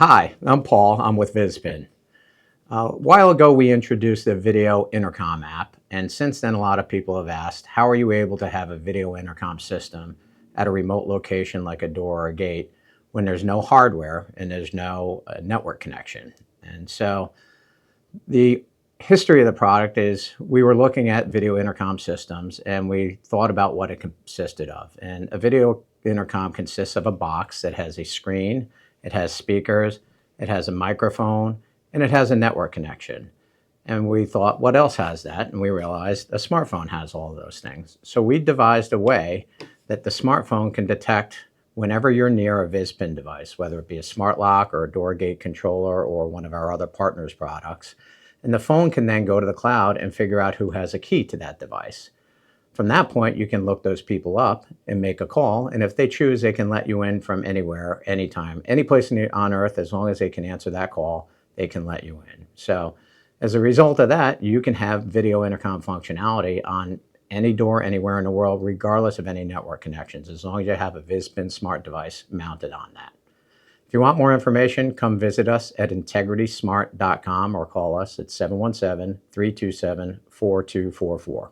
Hi, I'm Paul. I'm with VIZpin. A while ago, we introduced the video intercom app, and since then, a lot of people have asked, how are you able to have a video intercom system at a remote location like a door or a gate when there's no hardware and there's no network connection? And so the history of the product is we were looking at video intercom systems and we thought about what it consisted of. And a video intercom consists of a box that has a screen, it has speakers, it has a microphone, and it has a network connection. And we thought, what else has that? And we realized a smartphone has all of those things. So we devised a way that the smartphone can detect whenever you're near a VIZpin device, whether it be a smart lock or a door gate controller or one of our other partners' products. And the phone can then go to the cloud and figure out who has a key to that device. From that point, you can look those people up and make a call. And if they choose, they can let you in from anywhere, anytime, any place on earth, as long as they can answer that call, they can let you in. So as a result of that, you can have video intercom functionality on any door anywhere in the world, regardless of any network connections, as long as you have a VIZpin Smart device mounted on that. If you want more information, come visit us at integritysmart.com or call us at 717-327-4244.